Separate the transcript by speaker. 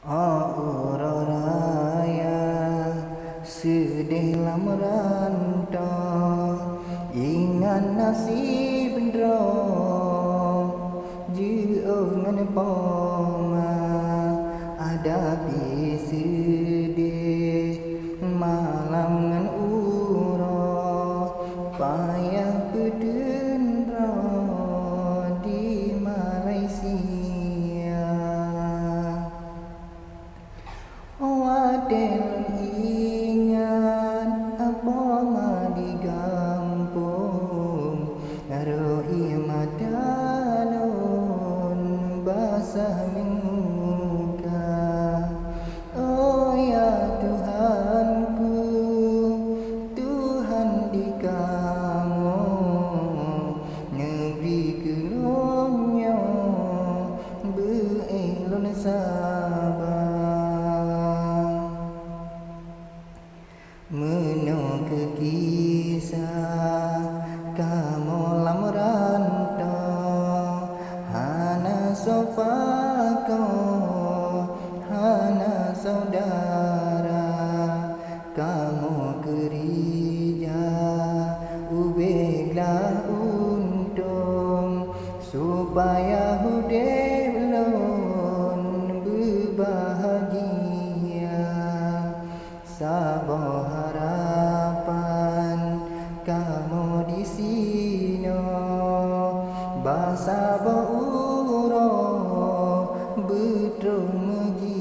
Speaker 1: Auroraya sedih lamrantau ingat nasib dro jeungan poma ada sedih malam ngan uro payah pedendra di Malaysia. Waden ingat apa di kampung Roi madalun basah muka. Oh ya Tuhanku, Tuhan di kamu negeri kelonyo beelon sabar. Menok kisah kamu lamrantau hana sopako hana saudara kamu kerja ubeglah untung supaya hudib lon berbahagia. Sabar harapan kamu di sini basah uro betul megi